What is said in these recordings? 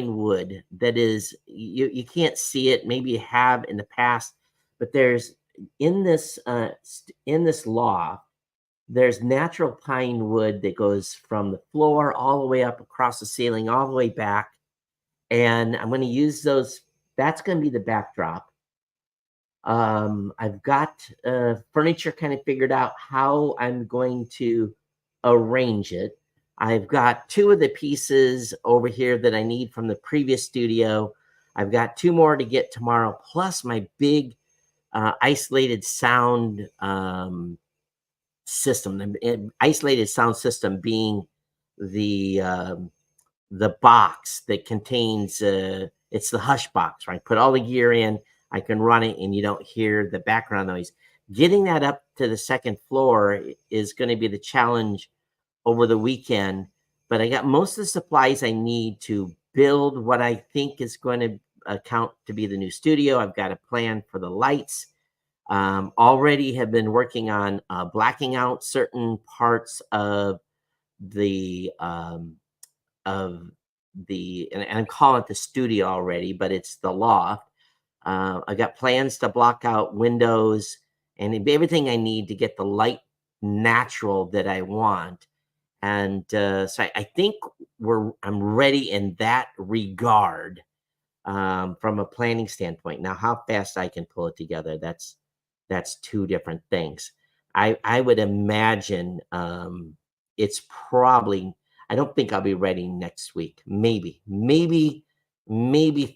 wood that is you can't see it. Maybe you have in the past, but there's in this loft there's natural pine wood that goes from the floor all the way up across the ceiling, all the way back. And I'm going to use those. That's going to be the backdrop. I've got furniture kind of figured out how I'm going to arrange it. I've got two of the pieces over here that I need from the previous studio. I've got two more to get tomorrow, plus my big isolated sound system. The isolated sound system being the box that contains it's the hush box, right? Put all the gear in, I can run it and you don't hear the background noise. Getting that up to the second floor is going to be the challenge over the weekend, but I got most of the supplies I need to build what I think is going to account to be the new studio. I've got a plan for the lights. Already have been working on blacking out certain parts of the of and I'm calling it the studio already, but it's the loft. I got plans to block out windows and everything I need to get the light natural that I want. And so I think I'm ready in that regard from a planning standpoint. Now, how fast I can pull it together, that's two different things. I would imagine it's probably, I don't think I'll be ready next week. Maybe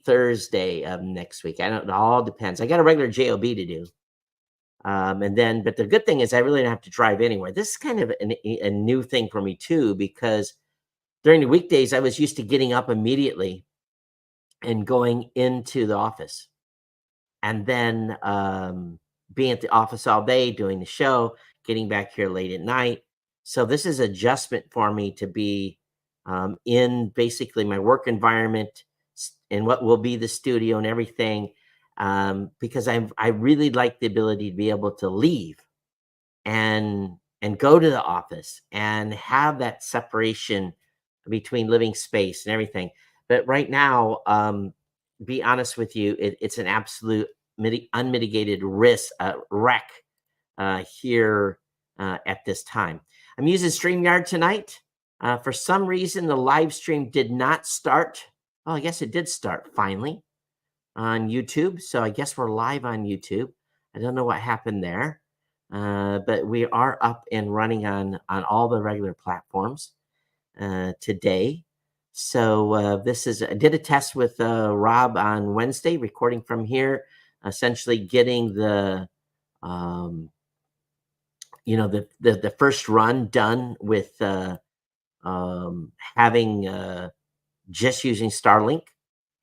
Thursday of next week. I don't know. It all depends. I got a regular job to do. And then, but the good thing is I really don't have to drive anywhere. This is kind of a new thing for me too, because during the weekdays, I was used to getting up immediately and going into the office and then being at the office all day, doing the show, getting back here late at night. So this is adjustment for me to be in basically my work environment and what will be the studio and everything, because I really like the ability to be able to leave and go to the office and have that separation between living space and everything. But right now, be honest with you, it's an absolute unmitigated risk wreck here at this time. I'm using StreamYard tonight. For some reason, the live stream did not start. Oh, I guess it did start finally on YouTube. So I guess we're live on YouTube. I don't know what happened there, but we are up and running on all the regular platforms today. So this is I did a test with Rob on Wednesday, recording from here, essentially getting the the first run done with having just using Starlink,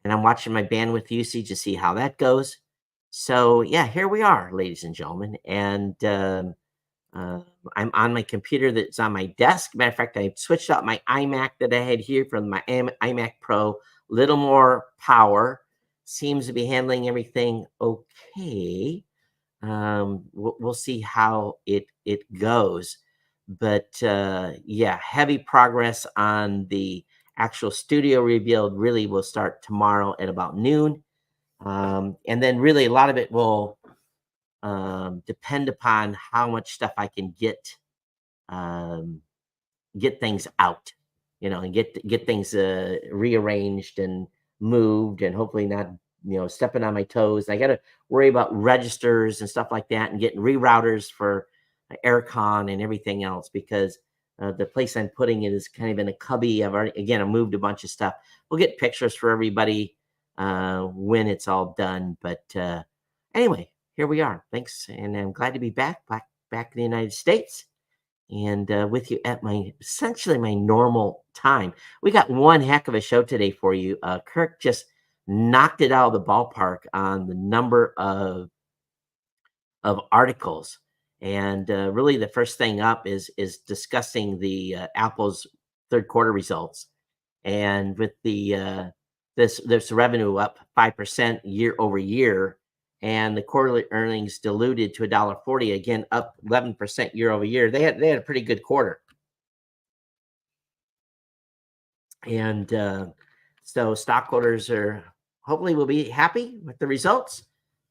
and I'm watching my bandwidth usage to see how that goes. So yeah, here we are, ladies and gentlemen, and I'm on my computer that's on my desk. Matter of fact, I switched out my iMac that I had here from my iMac Pro. Little more power. Seems to be handling everything okay. We'll see how it goes. But yeah, heavy progress on the actual studio rebuild really will start tomorrow at about noon. And then really a lot of it will depend upon how much stuff I can get things out, and get things rearranged and moved, and hopefully not, stepping on my toes. I got to worry about registers and stuff like that, and getting rerouters for aircon and everything else, because the place I'm putting it is kind of in a cubby. I moved a bunch of stuff. We'll get pictures for everybody when it's all done. But anyway, here we are. Thanks, and I'm glad to be back in the United States, and with you at essentially my normal time. We got one heck of a show today for you. Kirk just knocked it out of the ballpark on the number of articles, and really the first thing up is discussing the Apple's third quarter results, and with the this revenue up 5% year over year, and the quarterly earnings diluted to $1.40, again up 11% year over year. They had a pretty good quarter, and So stockholders are hopefully will be happy with the results.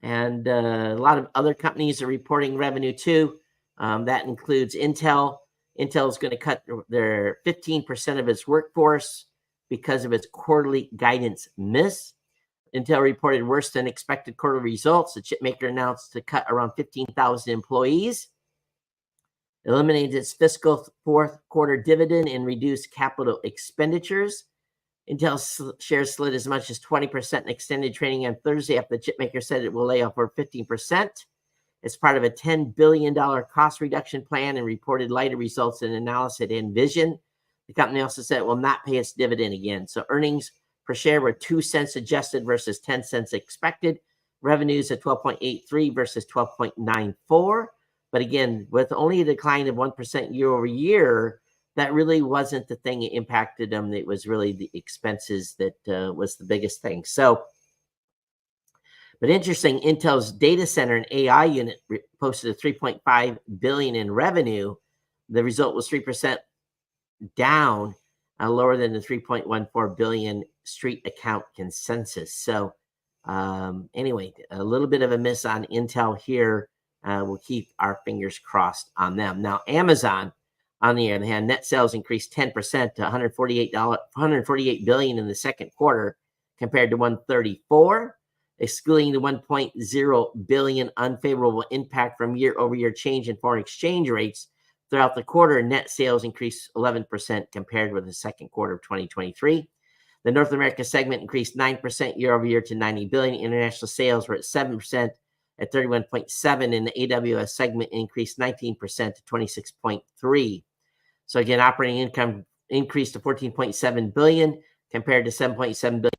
And a lot of other companies are reporting revenue too. That includes Intel. Intel is going to cut their 15% of its workforce because of its quarterly guidance miss. Intel reported worse than expected quarterly results. The chipmaker announced to cut around 15,000 employees, eliminated its fiscal fourth quarter dividend, and reduced capital expenditures. Intel shares slid as much as 20% in extended trading on Thursday after the chipmaker said it will lay off over 15%. It's part of a $10 billion cost reduction plan and reported lighter results than analysts had envisioned. The company also said it will not pay its dividend again. So earnings per share were 2 cents adjusted versus 10 cents expected. Revenues at 12.83 versus 12.94. But again, with only a decline of 1% year over year, that really wasn't the thing that impacted them. It was really the expenses that was the biggest thing. So, but interesting, Intel's data center and AI unit posted a 3.5 billion in revenue. The result was 3% down, lower than the 3.14 billion street account consensus. So anyway, a little bit of a miss on Intel here. We'll keep our fingers crossed on them. Now, Amazon, on the other hand, net sales increased 10% to $148 billion in the second quarter compared to 134, excluding the 1.0 billion unfavorable impact from year-over-year change in foreign exchange rates. Throughout the quarter, net sales increased 11% compared with the second quarter of 2023. The North America segment increased 9% year-over-year to $90 billion. International sales were at 7% at 31.7, and the AWS segment increased 19% to 26.3. So again, operating income increased to 14.7 billion compared to 7.7 billion in the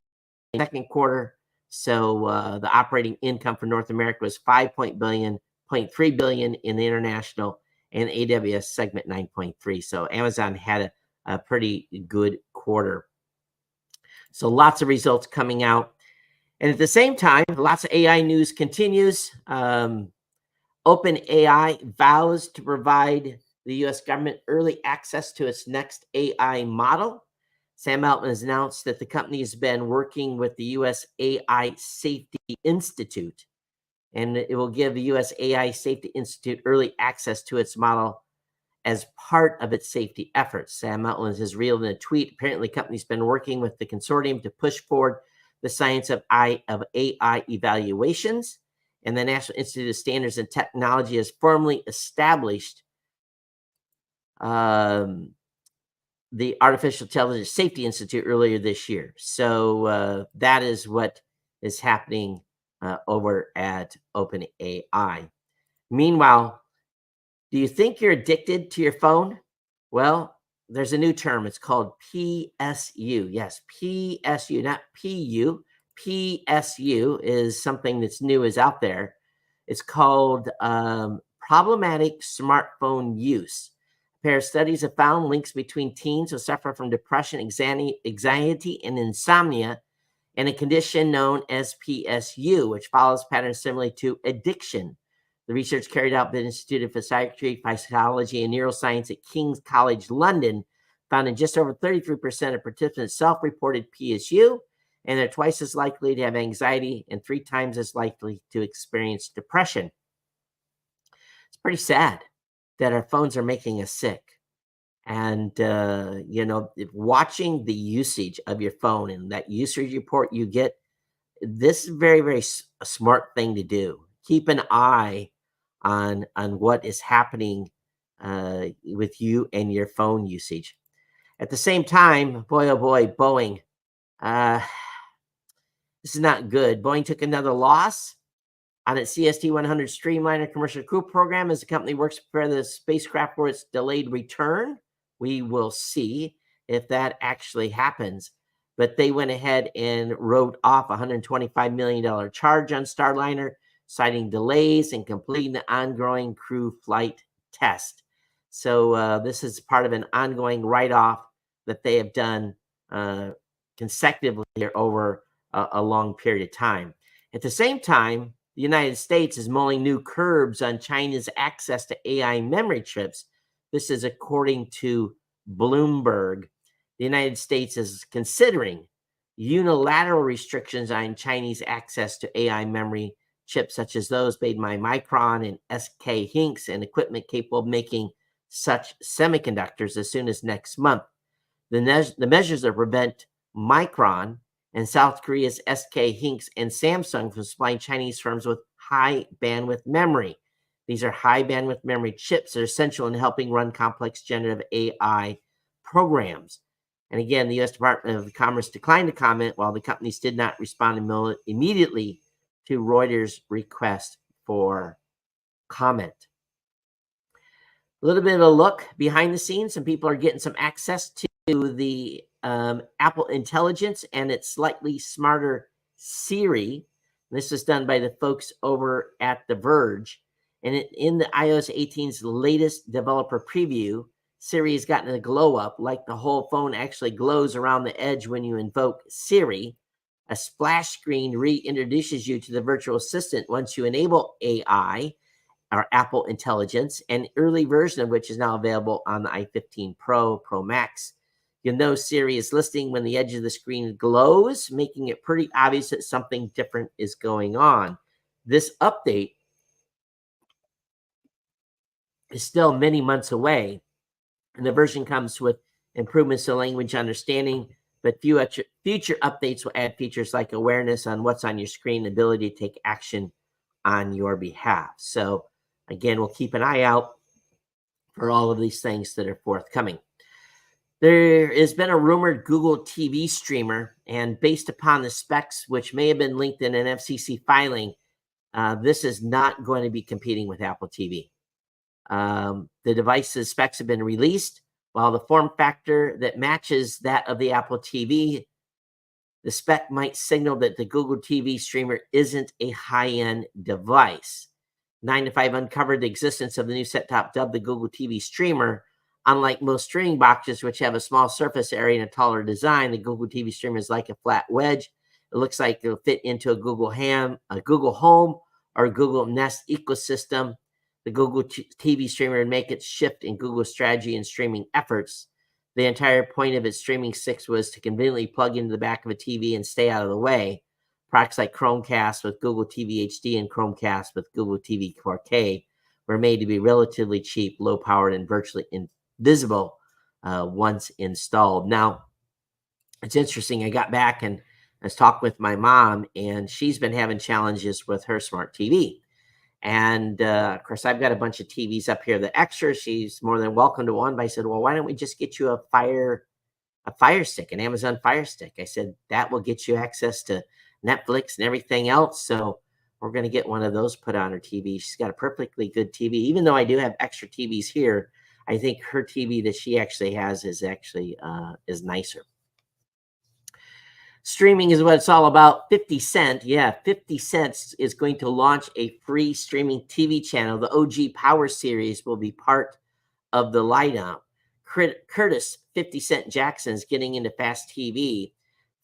second quarter. So the operating income for North America was 5.3 billion in the international, and AWS segment 9.3. So Amazon had a pretty good quarter. So lots of results coming out. And at the same time, lots of AI news continues. OpenAI vows to provide the U.S. government early access to its next AI model. Sam Altman has announced that the company has been working with the U.S. AI Safety Institute, and it will give the U.S. AI Safety Institute early access to its model as part of its safety efforts. Sam Altman has revealed in a tweet, apparently the company's been working with the consortium to push forward the science of AI evaluations, and the National Institute of Standards and Technology has formally established the Artificial Intelligence Safety Institute earlier this year. So that is what is happening over at OpenAI. Meanwhile, do you think you're addicted to your phone? Well, there's a new term. It's called PSU. Yes, PSU, not PU. PSU is something that's new, is out there. It's called problematic smartphone use. A pair of studies have found links between teens who suffer from depression, anxiety, and insomnia, and a condition known as PSU, which follows patterns similar to addiction. The research carried out by the Institute of Psychiatry, Psychology, and Neuroscience at King's College London found that just over 33% of participants self-reported PSU, and they're twice as likely to have anxiety and 3 times as likely to experience depression. It's pretty sad that our phones are making us sick. And, watching the usage of your phone and that usage report you get, this is very, very a smart thing to do. Keep an eye on what is happening with you and your phone usage. At the same time, boy, oh boy, Boeing, this is not good. Boeing took another loss on its CST-100 Streamliner commercial crew program as the company works to prepare the spacecraft for its delayed return. We will see if that actually happens. But they went ahead and wrote off a $125 million charge on Starliner, citing delays in completing the ongoing crew flight test. So this is part of an ongoing write-off that they have done consecutively over a long period of time. At the same time, the United States is mulling new curbs on China's access to AI memory chips. This is according to Bloomberg. The United States is considering unilateral restrictions on Chinese access to AI memory chips, such as those made by Micron and SK Hynix, and equipment capable of making such semiconductors as soon as next month. The measures that prevent Micron and South Korea's SK Hynix and Samsung from supplying Chinese firms with high bandwidth memory. These are high bandwidth memory chips that are essential in helping run complex generative AI programs. And again, the U.S. Department of Commerce declined to comment, while the companies did not respond immediately to Reuters' request for comment. A little bit of a look behind the scenes. Some people are getting some access to the Apple Intelligence and its slightly smarter Siri. This is done by the folks over at The Verge. And in the iOS 18's latest developer preview, Siri has gotten a glow up, like the whole phone actually glows around the edge when you invoke Siri. A splash screen reintroduces you to the virtual assistant once you enable AI, or Apple Intelligence, an early version of which is now available on the i15 Pro, Pro Max. You'll know Siri is listening when the edge of the screen glows, making it pretty obvious that something different is going on. This update is still many months away, and the version comes with improvements to language understanding, but future updates will add features like awareness on what's on your screen, the ability to take action on your behalf. So again, we'll keep an eye out for all of these things that are forthcoming. There has been a rumored Google TV streamer, and based upon the specs, which may have been linked in an FCC filing, this is not going to be competing with Apple TV. The device's specs have been released. While the form factor that matches that of the Apple TV, the spec might signal that the Google TV streamer isn't a high-end device. 9 to 5 uncovered the existence of the new set-top dubbed the Google TV streamer. Unlike most streaming boxes, which have a small surface area and a taller design, the Google TV streamer is like a flat wedge. It looks like it'll fit into a Google Home, or a Google Nest ecosystem. The Google TV streamer would make its shift in Google's strategy and streaming efforts. The entire point of its streaming stick was to conveniently plug into the back of a TV and stay out of the way. Products like Chromecast with Google TV HD and Chromecast with Google TV 4K were made to be relatively cheap, low-powered, and virtually invisible once installed. Now, it's interesting. I got back and I was talking with my mom, and she's been having challenges with her smart TV. And of course, I've got a bunch of TVs up here. The extra, she's more than welcome to one. But I said, well, why don't we just get you a Fire Stick, an Amazon Fire Stick? I said, that will get you access to Netflix and everything else. So we're going to get one of those put on her TV. She's got a perfectly good TV. Even though I do have extra TVs here, I think her TV that she actually has is actually is nicer. Streaming is what it's all about. 50 Cent, 50 Cent is going to launch a free streaming TV channel. The OG Power series will be part of the lineup. Curtis 50 Cent Jackson is getting into fast TV,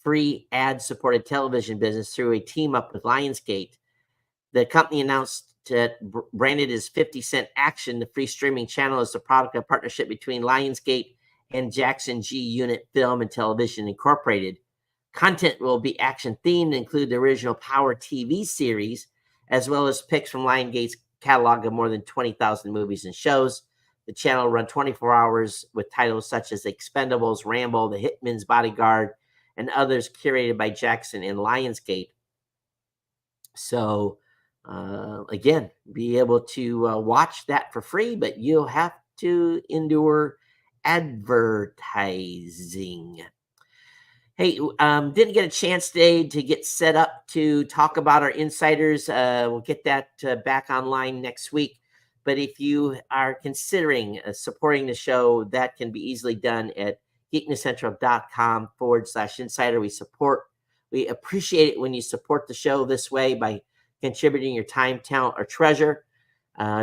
free ad-supported television business, through a team up with Lionsgate. The company announced that branded as 50 Cent Action, the free streaming channel is the product of a partnership between Lionsgate and Jackson G Unit Film and Television Incorporated. Content will be action themed, include the original Power TV series, as well as picks from Lionsgate's catalog of more than 20,000 movies and shows. The channel will run 24 hours with titles such as Expendables, Rambo, The Hitman's Bodyguard, and others curated by Jackson and Lionsgate. So, again, be able to watch that for free, but you'll have to endure advertising. Hey, didn't get a chance today to get set up to talk about our insiders. We'll get that back online next week. But if you are considering supporting the show, that can be easily done at geeknewscentral.com/insider. We appreciate it when you support the show this way by contributing your time, talent, or treasure.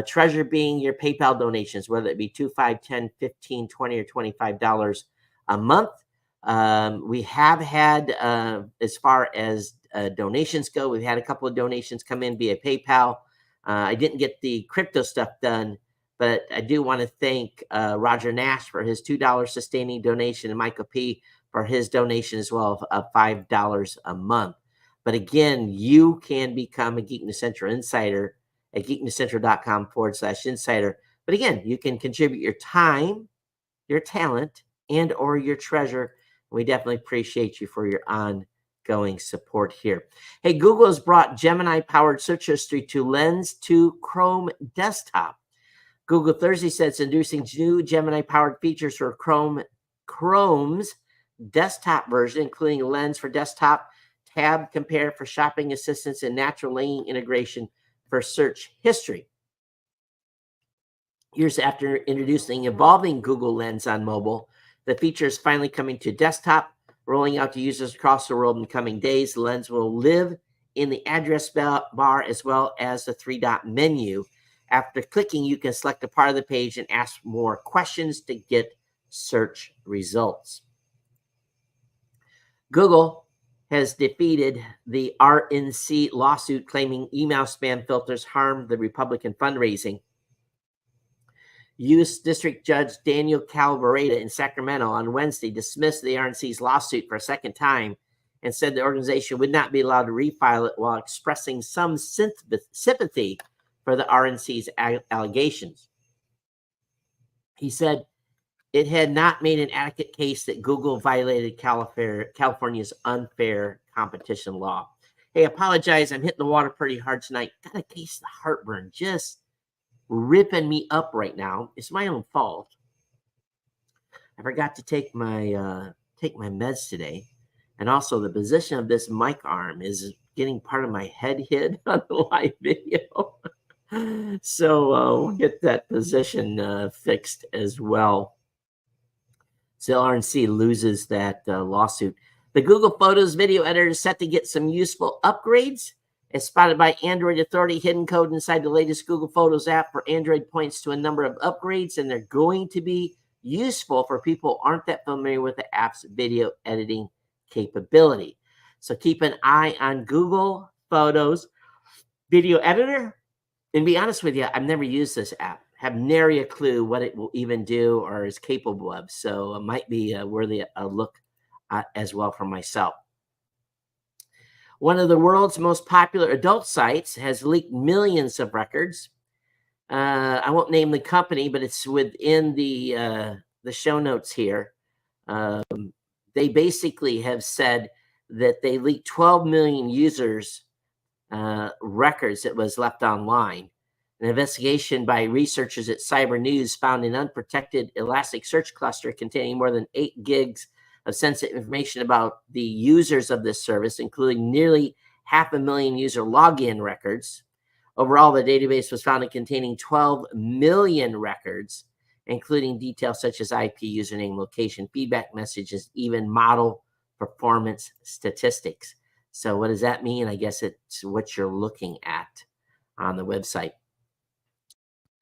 Treasure being your PayPal donations, whether it be $2, $5, $10, $15, $20, or $25 a month. We have had, as far as donations go, we've had a couple of donations come in via PayPal. I didn't get the crypto stuff done, but I do want to thank Roger Nash for his $2 sustaining donation and Michael P. for his donation as well of $5 a month. But again, you can become a Geek News Central insider at geeknewscentral.com/insider. But again, you can contribute your time, your talent, and or your treasure. We definitely appreciate you for your ongoing support here. Hey, Google has brought Gemini-powered search history to Lens to Chrome desktop. Google Thursday said it's introducing new Gemini-powered features for Chrome's desktop version, including Lens for desktop, Tab Compare for shopping assistance, and natural language integration for search history. Years after introducing evolving Google Lens on mobile, the feature is finally coming to desktop, rolling out to users across the world in the coming days. The Lens will live in the address bar as well as the three-dot menu. After clicking, you can select a part of the page and ask more questions to get search results. Google has defeated the RNC lawsuit claiming email spam filters harmed the Republican fundraising. U.S. District Judge Daniel Calvareda in Sacramento on Wednesday dismissed the RNC's lawsuit for a second time and said the organization would not be allowed to refile it while expressing some sympathy for the RNC's allegations. He said it had not made an adequate case that Google violated California's unfair competition law. Hey, apologize. I'm hitting the water pretty hard tonight. Got a case of heartburn just ripping me up right now. It's my own fault. I forgot to take my meds today, and also the position of this mic arm is getting part of my head hid on the live video. So we'll get that position fixed as well. So RNC loses that lawsuit. The Google Photos video editor is set to get some useful upgrades. As spotted by Android Authority, hidden code inside the latest Google Photos app for Android points to a number of upgrades, and they're going to be useful for people who aren't that familiar with the app's video editing capability. So keep an eye on Google Photos video editor. And be honest with you, I've never used this app. Have nary a clue what it will even do or is capable of. So it might be worthy a look as well for myself. One of the world's most popular adult sites has leaked millions of records. I won't name the company, but it's within the show notes here. They basically have said that they leaked 12 million users' records that was left online. An investigation by researchers at Cyber News found an unprotected Elasticsearch cluster containing more than 8 gigs of sensitive information about the users of this service, including nearly 500,000 user login records. Overall, the database was found containing 12 million records, including details such as IP, username, location, feedback messages, even model performance statistics. So what does that mean? I guess it's what you're looking at on the website.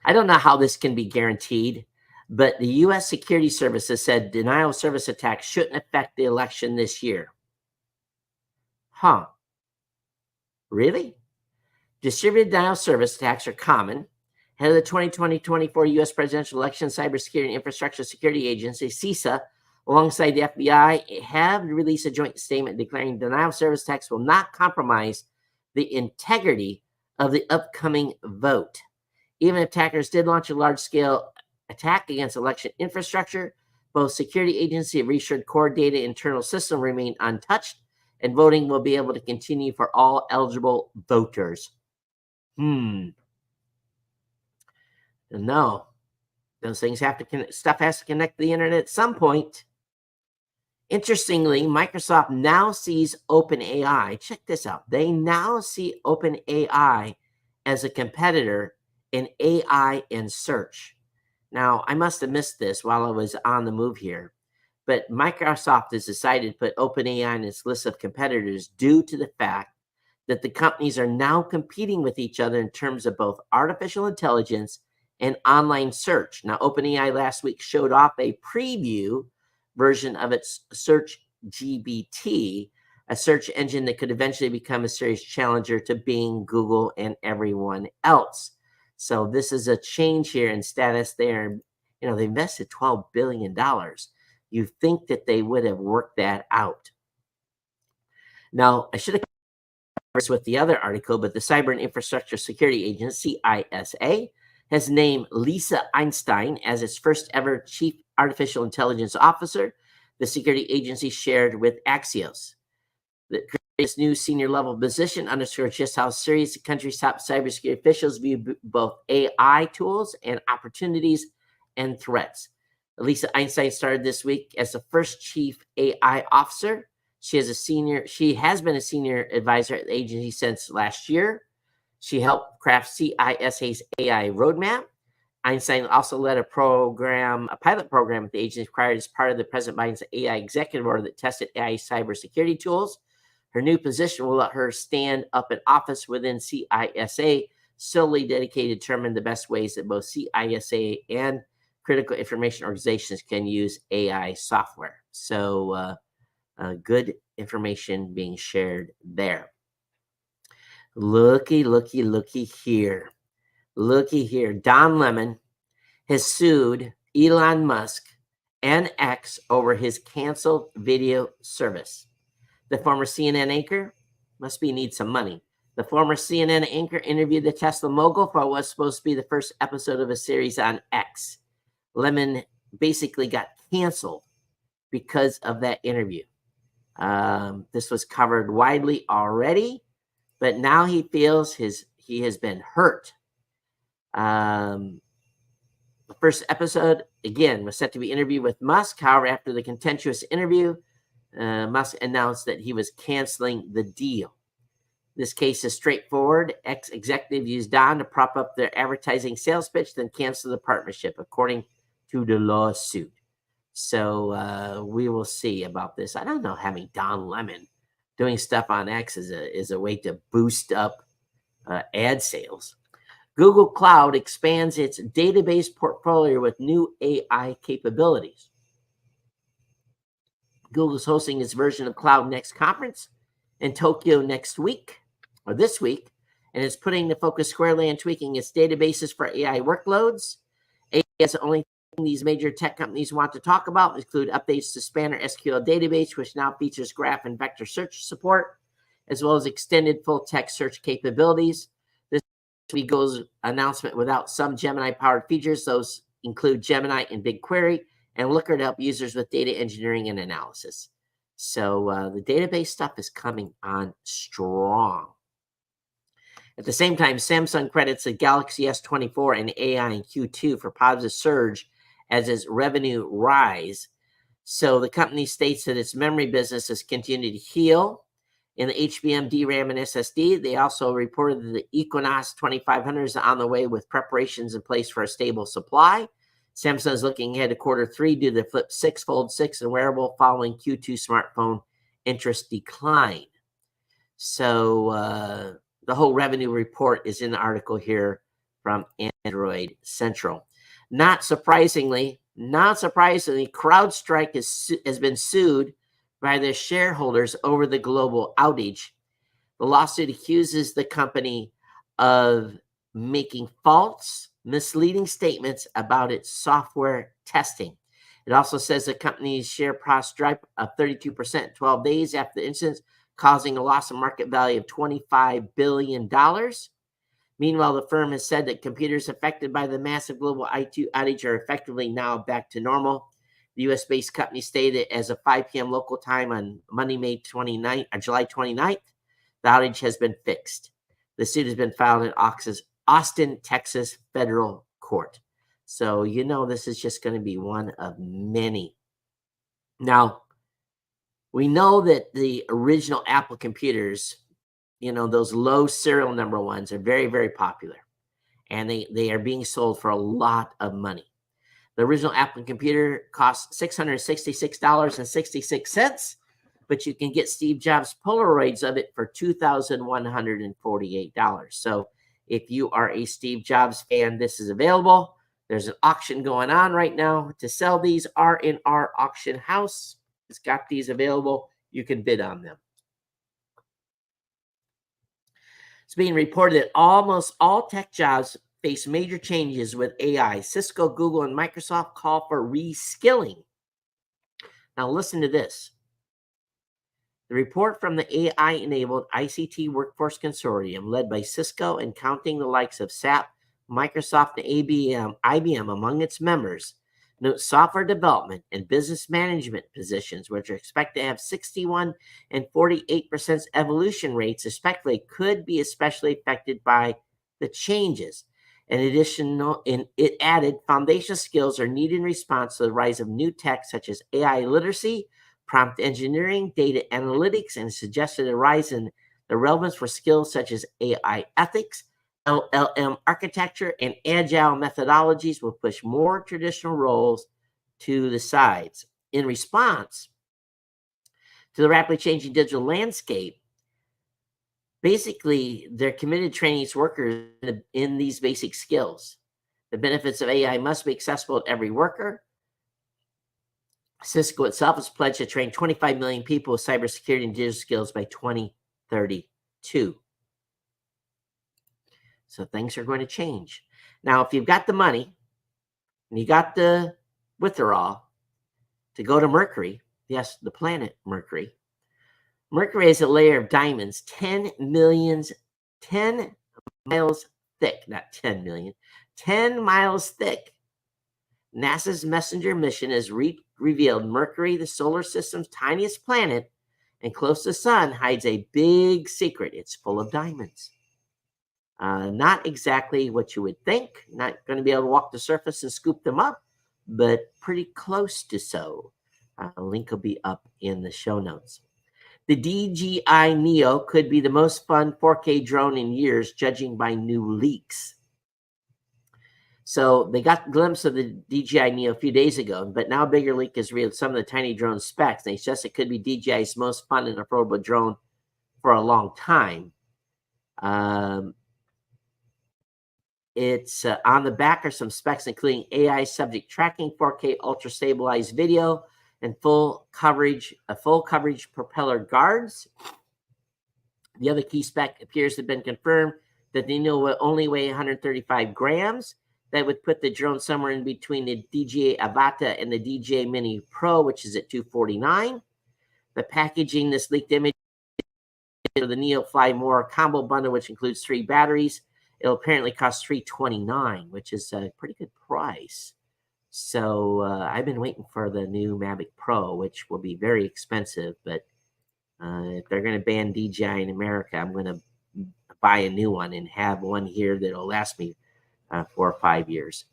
I don't know how this can be guaranteed, but the U.S. Security Services said denial of service attacks shouldn't affect the election this year. Huh. Really? Distributed denial of service attacks are common. Head of the 2020-24 U.S. presidential election cybersecurity and infrastructure security agency, CISA, alongside the FBI, have released a joint statement declaring denial of service attacks will not compromise the integrity of the upcoming vote. Even if attackers did launch a large-scale attack against election infrastructure, both security agency and reassured core data internal system remain untouched, and voting will be able to continue for all eligible voters. No, those things have to stuff has to connect to the internet at some point. Interestingly, Microsoft now sees OpenAI. Check this out. They now see OpenAI as a competitor in AI and search. Now, I must have missed this while I was on the move here, but Microsoft has decided to put OpenAI on its list of competitors due to the fact that the companies are now competing with each other in terms of both artificial intelligence and online search. Now, OpenAI last week showed off a preview version of its Search GBT, a search engine that could eventually become a serious challenger to Bing, Google, and everyone else. So this is a change here in status there. You know, they invested $12 billion. You think that they would have worked that out. Now, I should have covered this with the other article, but the Cyber and Infrastructure Security Agency, CISA, has named Lisa Einstein as its first ever Chief Artificial Intelligence Officer, the security agency shared with Axios. This new senior level position underscores just how serious the country's top cybersecurity officials view both AI tools and opportunities and threats. Lisa Einstein started this week as the first chief AI officer. She has been a senior advisor at the agency since last year. She helped craft CISA's AI roadmap. Einstein also led a pilot program at the agency acquired as part of the President Biden's AI executive order that tested AI cybersecurity tools. Her new position will let her stand up an office within CISA solely dedicated to determine the best ways that both CISA and critical information organizations can use AI software. So good information being shared there. Looky here. Looky here. Don Lemon has sued Elon Musk and X over his canceled video service. The former CNN anchor needs some money. The former CNN anchor interviewed the Tesla mogul for what was supposed to be the first episode of a series on X. Lemon basically got canceled because of that interview. This was covered widely already, but now he feels he has been hurt. The first episode, again, was set to be interviewed with Musk. However, after the contentious interview, Musk announced that he was canceling the deal. This case is straightforward. Ex-executive used Don to prop up their advertising sales pitch, then cancel the partnership, according to the lawsuit. So we will see about this. I don't know, having Don Lemon doing stuff on X is a way to boost up ad sales. Google Cloud expands its database portfolio with new AI capabilities. Google's hosting its version of Cloud Next conference in Tokyo this week, and it's putting the focus squarely on tweaking its databases for AI workloads. AI is the only thing these major tech companies want to talk about, include updates to Spanner SQL database, which now features graph and vector search support, as well as extended full text search capabilities. This week goes announcement without some Gemini-powered features. Those include Gemini and BigQuery, and Looker to help users with data engineering and analysis. So the database stuff is coming on strong. At the same time, Samsung credits the Galaxy S24 and AI in Q2 for positive surge as its revenue rise. So the company states that its memory business has continued to heal. In the HBM, DRAM, and SSD, they also reported that the Equinox 2500 is on the way with preparations in place for a stable supply. Samsung is looking ahead to Q3 due to the Flip 6, Fold 6, and wearable following Q2 smartphone interest decline. So the whole revenue report is in the article here from Android Central. Not surprisingly, CrowdStrike has been sued by their shareholders over the global outage. The lawsuit accuses the company of making false, misleading statements about its software testing. It also says the company's share price dropped 32% 12 days after the incident, causing a loss of market value of $25 billion. Meanwhile, the firm has said that computers affected by the massive global IT outage are effectively now back to normal. The U.S.-based company stated as of 5 p.m. local time on Monday, July 29th, the outage has been fixed. The suit has been filed in Austin, Texas federal court. So, this is just going to be one of many. Now, we know that the original Apple computers, those low serial number ones are very, very popular. And they are being sold for a lot of money. The original Apple computer costs $666.66, but you can get Steve Jobs Polaroids of it for $2,148. So if you are a Steve Jobs fan, this is available. There's an auction going on right now to sell these. R&R Auction House has got these available. You can bid on them. It's being reported that almost all tech jobs face major changes with AI. Cisco, Google, and Microsoft call for reskilling. Now listen to this. The report from the AI-enabled ICT Workforce Consortium, led by Cisco and counting the likes of SAP, Microsoft, and IBM among its members, notes software development and business management positions, which are expected to have 61 and 48% evolution rates, respectively, could be especially affected by the changes. In addition, it added, foundational skills are needed in response to the rise of new tech such as AI literacy, prompt engineering, data analytics, and suggested a rise in the relevance for skills such as AI ethics, LLM architecture, and agile methodologies will push more traditional roles to the sides. In response to the rapidly changing digital landscape, basically, they're committed to training its workers in these basic skills. The benefits of AI must be accessible to every worker. Cisco itself has pledged to train 25 million people with cybersecurity and digital skills by 2032. So things are going to change. Now, if you've got the money and you got the withdrawal to go to Mercury, yes, the planet Mercury. Mercury is a layer of diamonds 10 miles thick, not 10 million, 10 miles thick. NASA's Messenger mission has revealed Mercury, the solar system's tiniest planet and close to the sun, hides a big secret. It's full of diamonds. Not exactly what you would think. Not going to be able to walk the surface and scoop them up, but pretty close to so. A link will be up in the show notes. The DJI Neo could be the most fun 4K drone in years, judging by new leaks. So they got a glimpse of the DJI Neo a few days ago, but now a bigger leak has revealed some of the tiny drone specs. They suggest it could be DJI's most fun and affordable drone for a long time. It's on the back are some specs, including AI subject tracking, 4K ultra stabilized video, and full coverage propeller guards. The other key spec appears to have been confirmed that the Neo will only weigh 135 grams. That would put the drone somewhere in between the DJI Avata and the DJI Mini Pro, which is at 249. The packaging, this leaked image of the Neo Fly More combo bundle, which includes 3 batteries. It'll apparently cost $329, which is a pretty good price. So I've been waiting for the new Mavic Pro, which will be very expensive. But if they're going to ban DJI in America, I'm going to buy a new one and have one here that'll last me 4 or 5 years.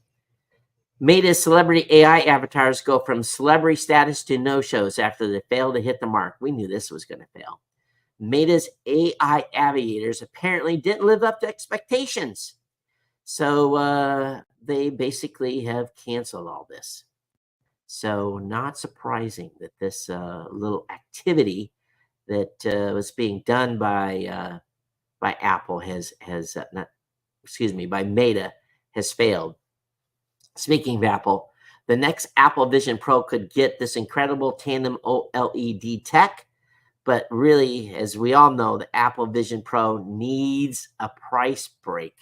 Meta's celebrity AI avatars go from celebrity status to no-shows after they failed to hit the mark. We knew this was going to fail. Meta's AI aviators apparently didn't live up to expectations. So they basically have canceled all this. So not surprising that this little activity that was being done by Apple by Meta has failed. Speaking of Apple, the next Apple Vision Pro could get this incredible tandem OLED tech. But really, as we all know, the Apple Vision Pro needs a price break.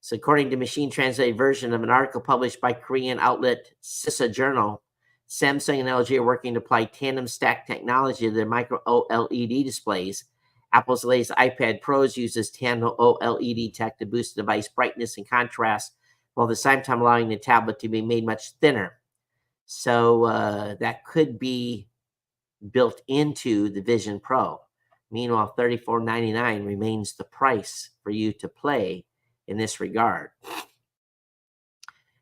So according to machine translated version of an article published by Korean outlet CISA Journal, Samsung and LG are working to apply tandem stack technology to their micro OLED displays. Apple's latest iPad Pros uses tandem OLED tech to boost the device brightness and contrast, while at the same time allowing the tablet to be made much thinner. So that could be built into the Vision Pro. Meanwhile, $34.99 remains the price for you to play in this regard.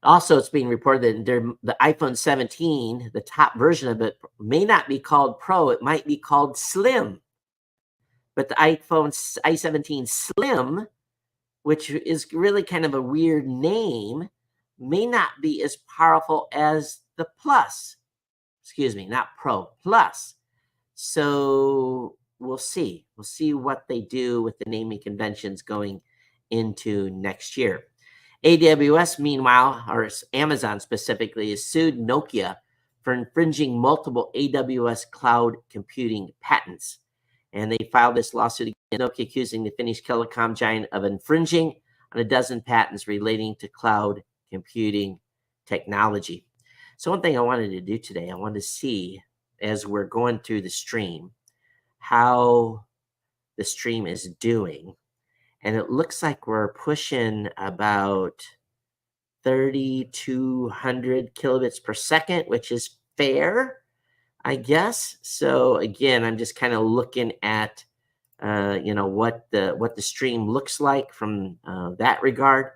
Also, it's being reported that the iPhone 17, the top version of it, may not be called Pro. It might be called Slim. But the iPhone i17 Slim, which is really kind of a weird name, may not be as powerful as the Plus. Excuse me, not Pro, Plus. So we'll see. We'll see what they do with the naming conventions going into next year. AWS, meanwhile, or Amazon specifically, has sued Nokia for infringing multiple AWS cloud computing patents. And they filed this lawsuit against Nokia, accusing the Finnish telecom giant of infringing on a dozen patents relating to cloud computing technology. So one thing I wanted to do today, I wanted to see as we're going through the stream how the stream is doing. And it looks like we're pushing about 3,200 kilobits per second, which is fair, I guess. So again, I'm just kind of looking at what the stream looks like from that regard.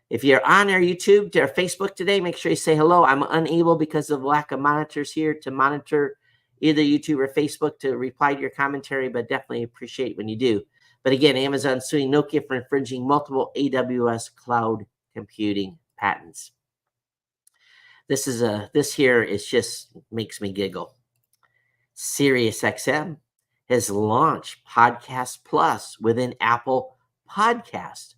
If you're on our YouTube or Facebook today, make sure you say hello. I'm unable because of lack of monitors here to monitor either YouTube or Facebook to reply to your commentary, but definitely appreciate when you do. But again, Amazon suing Nokia for infringing multiple AWS cloud computing patents. This here is just makes me giggle. SiriusXM has launched Podcast Plus within Apple Podcast.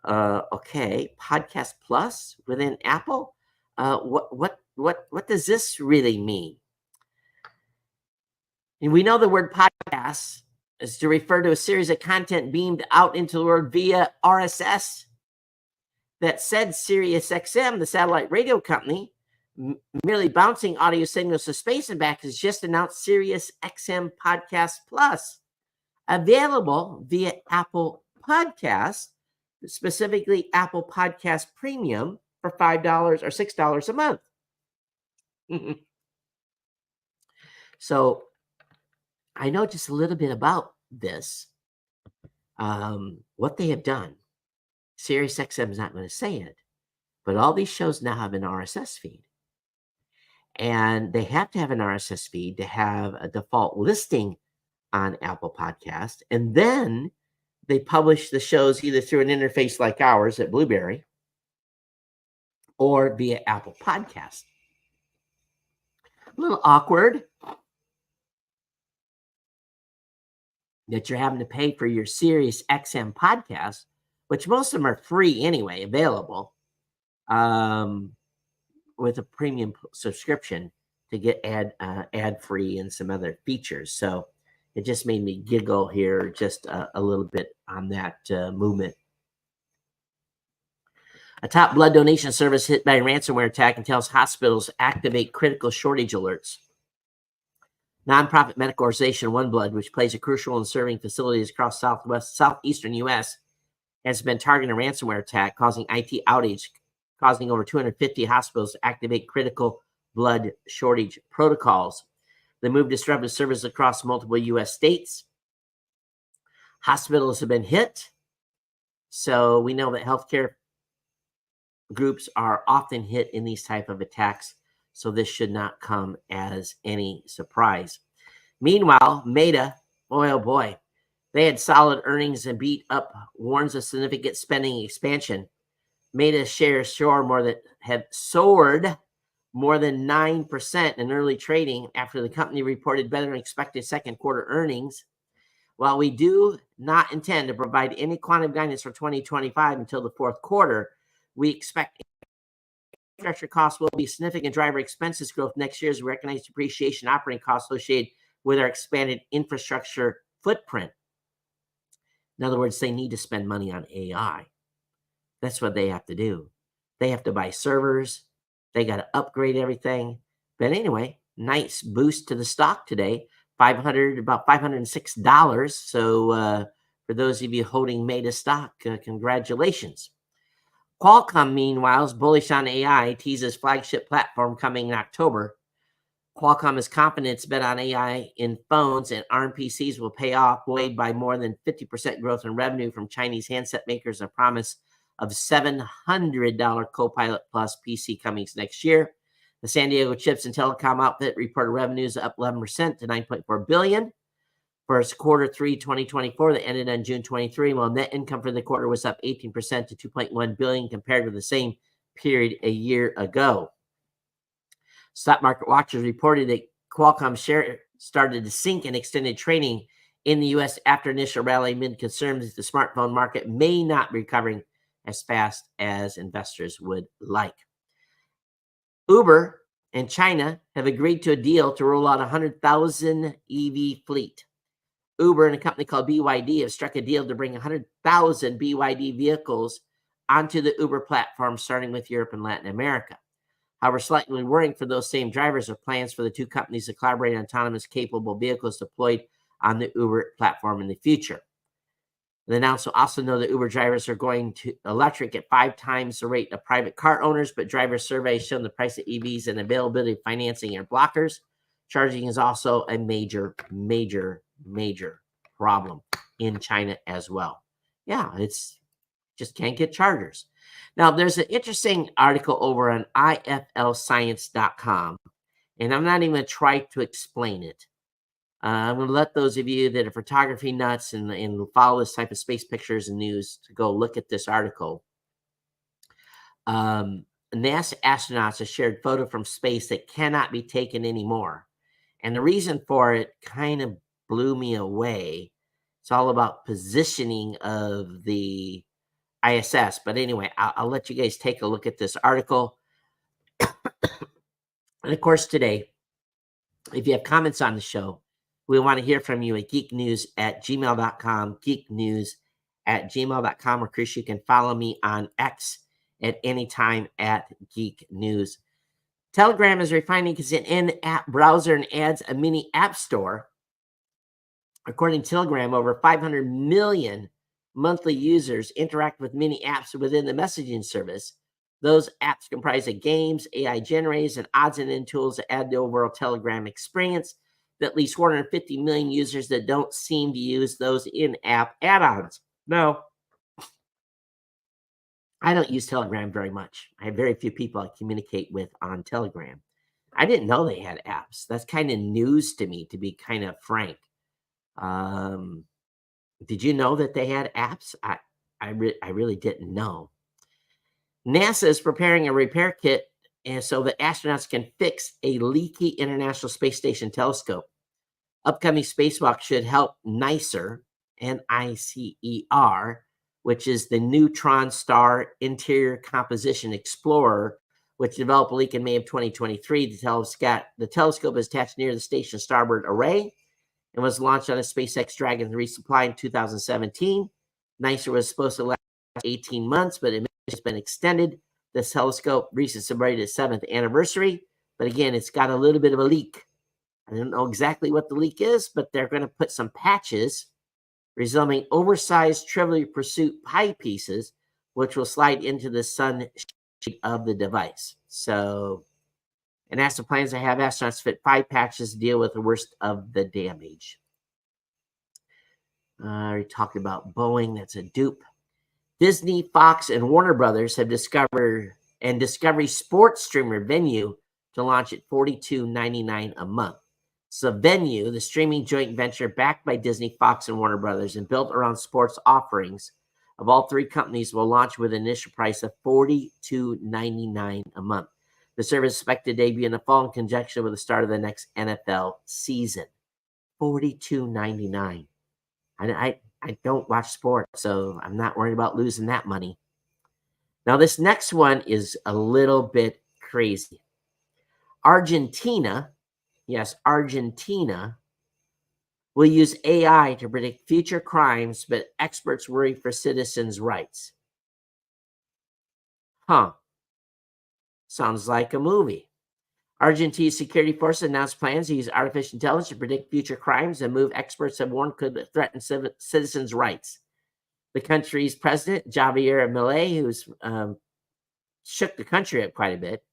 Okay, Podcast Plus within Apple. What does this really mean? And we know the word podcast is to refer to a series of content beamed out into the world via RSS. That said, SiriusXM, the satellite radio company, merely bouncing audio signals to space and back, has just announced SiriusXM Podcast Plus, available via Apple Podcasts, specifically Apple Podcast Premium, for $5 or $6 a month. So I know just a little bit about this, what they have done. SiriusXM is not going to say it, but all these shows now have an RSS feed. And they have to have an RSS feed to have a default listing on Apple Podcast. And then they publish the shows either through an interface like ours at Blueberry or via Apple Podcast. A little awkward that you're having to pay for your Sirius XM podcast, which most of them are free anyway, available, with a premium subscription to get ad-free and some other features. So it just made me giggle here just a little bit on that movement. A top blood donation service hit by a ransomware attack and tells hospitals activate critical shortage alerts. Nonprofit medical organization OneBlood, which plays a crucial role in serving facilities across southeastern U.S., has been targeting a ransomware attack, causing IT outage, causing over 250 hospitals to activate critical blood shortage protocols. The move disrupted services across multiple U.S. states. Hospitals have been hit, so we know that healthcare groups are often hit in these type of attacks, so this should not come as any surprise. Meanwhile, Meta, oh boy, they had solid earnings and beat up, warns of significant spending expansion. Meta shares have soared more than 9% in early trading after the company reported better than expected second quarter earnings. While we do not intend to provide any quantum guidance for 2025 until the fourth quarter, we expect infrastructure costs will be a significant driver expenses growth next year as we recognize depreciation operating costs associated with our expanded infrastructure footprint. In other words, they need to spend money on AI. That's what they have to do. They have to buy servers. They got to upgrade everything. But anyway, nice boost to the stock today. About $506. So for those of you holding Meta stock, congratulations. Qualcomm, meanwhile, is bullish on AI, teases flagship platform coming in October. Qualcomm is confident its bet on AI in phones and ARM PCs will pay off, buoyed by more than 50% growth in revenue from Chinese handset makers and a promise of $700 Copilot Plus PC coming next year. The San Diego chips and telecom outfit reported revenues up 11% to $9.4 billion. For its quarter 3 2024 that ended on June 23, while net income for the quarter was up 18% to $2.1 billion compared with the same period a year ago. Stock market watchers reported that Qualcomm share started to sink and extended trading in the U.S. after initial rally amid concerns that the smartphone market may not be recovering as fast as investors would like. Uber and China have agreed to a deal to roll out 100,000 EV fleet. Uber and a company called BYD have struck a deal to bring 100,000 BYD vehicles onto the Uber platform, starting with Europe and Latin America. However, slightly worrying for those same drivers are plans for the two companies to collaborate on autonomous capable vehicles deployed on the Uber platform in the future. The announcement also know that Uber drivers are going to electric at 5 times the rate of private car owners, but driver surveys show the price of EVs and availability of financing are blockers. Charging is also a major problem in China as well. Yeah, it's just can't get chargers. Now, there's an interesting article over on iflscience.com, and I'm not even going to try to explain it. I'm going to let those of you that are photography nuts and follow this type of space pictures and news to go look at this article. NASA astronauts have shared photo from space that cannot be taken anymore. And the reason for it kind of blew me away. It's all about positioning of the ISS. But anyway, I'll let you guys take a look at this article. And of course, today, if you have comments on the show, we want to hear from you at geeknews@gmail.com, geeknews@gmail.com. Or Chris, you can follow me on X at any time at Geek News. Telegram is refining its in-app browser and adds a mini app store. According to Telegram, over 500 million monthly users interact with mini apps within the messaging service. Those apps comprise of games, AI generators, and odds and end tools that add to the overall Telegram experience. At least 450 million users that don't seem to use those in-app add-ons. No, I don't use Telegram very much. I have very few people I communicate with on Telegram. I didn't know they had apps. That's kind of news to me, to be kind of frank. Did you know that they had apps? I really didn't know. NASA is preparing a repair kit and so that astronauts can fix a leaky International Space Station telescope. Upcoming spacewalk should help NICER, NICER, which is the Neutron Star Interior Composition Explorer, which developed a leak in May of 2023. The telescope is attached near the station's starboard array and was launched on a SpaceX Dragon resupply in 2017. NICER was supposed to last 18 months, but it has been extended. The telescope recently celebrated its 7th anniversary, but again, it's got a little bit of a leak. I don't know exactly what the leak is, but they're going to put some patches resembling oversized Trivial Pursuit pie pieces, which will slide into the sun sheet of the device. So, and NASA plans to have astronauts fit 5 patches to deal with the worst of the damage. We talked about Boeing. That's a dupe. Disney, Fox, and Warner Brothers have discovered and Discovery Sports streamer Venue to launch at $42.99 a month. So Venue, the streaming joint venture backed by Disney, Fox, and Warner Brothers and built around sports offerings of all 3 companies, will launch with an initial price of $42.99 a month. The service is expected to debut in the fall in conjunction with the start of the next NFL season. $42.99. I don't watch sports, so I'm not worried about losing that money. Now, this next one is a little bit crazy. Argentina, yes, Argentina, will use AI to predict future crimes, but experts worry for citizens' rights. Sounds like a movie. Argentina's security forces announced plans to use artificial intelligence to predict future crimes, and move experts have warned could threaten citizens' rights. The country's president, Javier Milei, who's shook the country up quite a bit,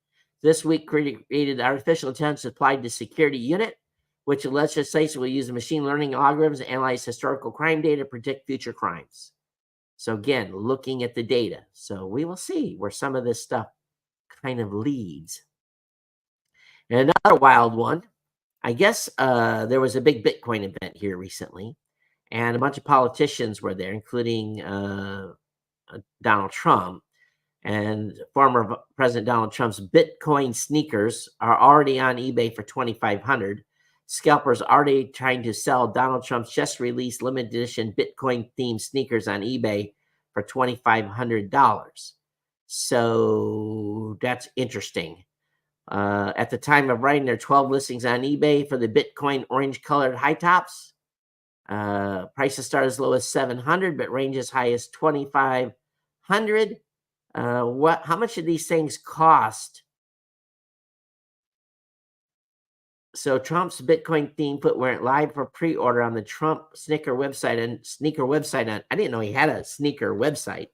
this week created artificial intelligence applied to security unit, which legislation will use machine learning algorithms to analyze historical crime data to predict future crimes. So again, looking at the data. So we will see where some of this stuff kind of leads. And another wild one, I guess there was a big Bitcoin event here recently, and a bunch of politicians were there, including Donald Trump. And former President Donald Trump's Bitcoin sneakers are already on eBay for $2,500. Scalpers already trying to sell Donald Trump's just released limited edition Bitcoin-themed sneakers on eBay for $2,500. So that's interesting. At the time of writing, there are 12 listings on eBay for the Bitcoin orange-colored high tops. Prices start as low as $700, but range as high as $2,500. How much do these things cost So Trump's Bitcoin themed footwear went live for pre-order on the Trump sneaker website. I didn't know he had a sneaker website.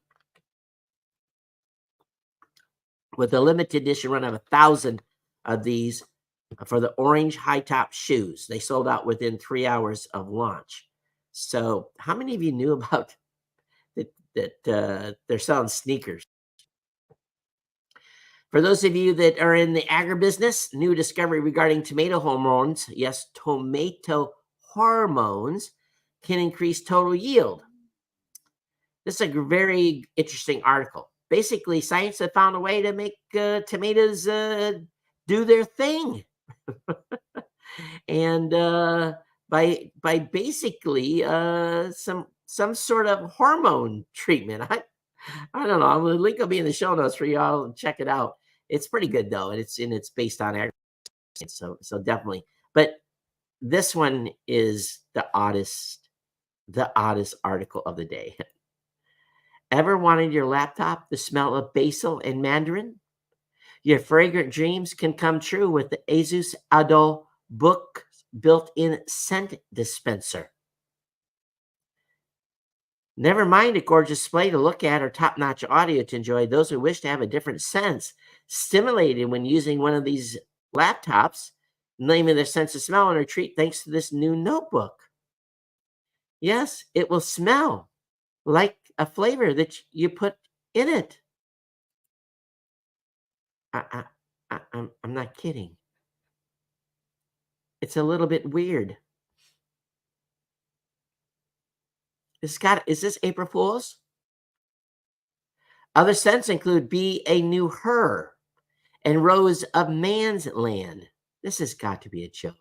With a limited edition run of 1,000 of these for the orange high top shoes. They sold out within 3 hours of launch. So how many of you knew about that they're selling sneakers? For those of you that are in the agribusiness, new discovery regarding tomato hormones. Yes, tomato hormones can increase total yield. This is a very interesting article. Basically, science have found a way to make tomatoes do their thing, and by basically some sort of hormone treatment. I don't know. The link will be in the show notes for y'all to check it out. It's pretty good though, and it's based on agriculture, so definitely. But this one is the oddest article of the day. Ever wanted your laptop to smell of basil and mandarin? Your fragrant dreams can come true with the Asus Ado Book built-in scent dispenser. Never mind a gorgeous display to look at or top-notch audio to enjoy. Those who wish to have a different sense stimulated when using one of these laptops, naming their sense of smell and retreat thanks to this new notebook. Yes, it will smell like a flavor that you put in it. I'm not kidding. It's a little bit weird. Is this April Fool's? Other scents include Be a New Her and Rose of Man's Land. This has got to be a joke.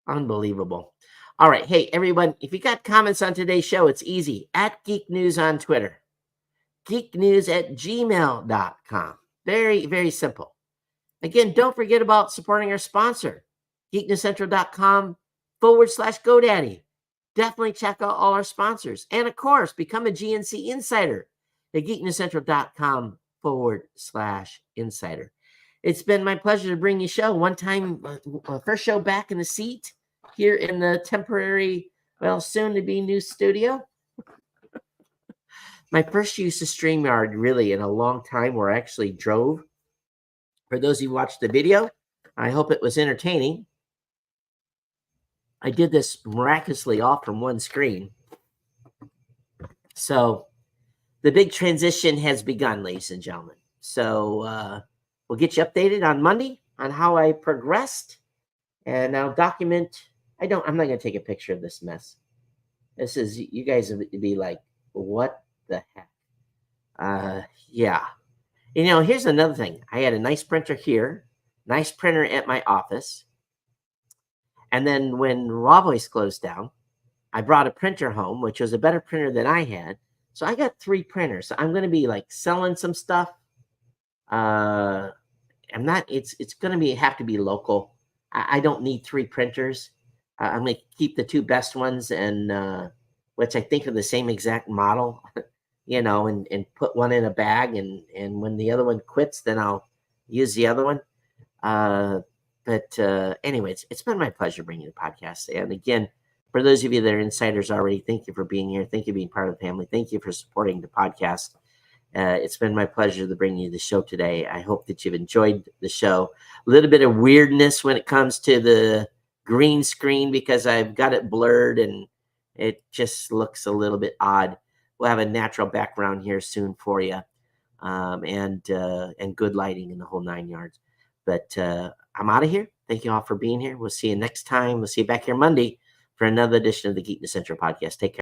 Unbelievable. All right. Hey, everyone, if you got comments on today's show, it's easy. At Geek News on Twitter. geeknews@gmail.com. Very, very simple. Again, don't forget about supporting our sponsor, geeknewscentral.com/GoDaddy. Definitely check out all our sponsors. And of course, become a GNC insider at geeknewscentral.com/insider. It's been my pleasure to bring you a show. One time, first show back in the seat here in the temporary, soon to be new studio. My first use of StreamYard really in a long time where I actually drove. For those of you who watched the video, I hope it was entertaining. I did this miraculously off from one screen. So the big transition has begun, ladies and gentlemen. So we'll get you updated on Monday on how I progressed. And I'll document. I'm not going to take a picture of this mess. This is, you guys would be like, what the heck? Yeah. Here's another thing. I had a nice printer here, nice printer at my office. And then when Raw Voice closed down, I brought a printer home, which was a better printer than I had. So I got 3 printers. So I'm going to be like selling some stuff. It's going to have to be local. I don't need 3 printers. I'm going to keep the 2 best ones, and which I think are the same exact model, and put one in a bag. And when the other one quits, then I'll use the other one. But anyways, it's been my pleasure bringing the podcast. And again, for those of you that are insiders already, thank you for being here. Thank you for being part of the family. Thank you for supporting the podcast. It's been my pleasure to bring you the show today. I hope that you've enjoyed the show. A little bit of weirdness when it comes to the green screen because I've got it blurred and it just looks a little bit odd. We'll have a natural background here soon for you, and good lighting in the whole 9 yards. But I'm out of here. Thank you all for being here. We'll see you next time. We'll see you back here Monday for another edition of the Geek Central podcast. Take care.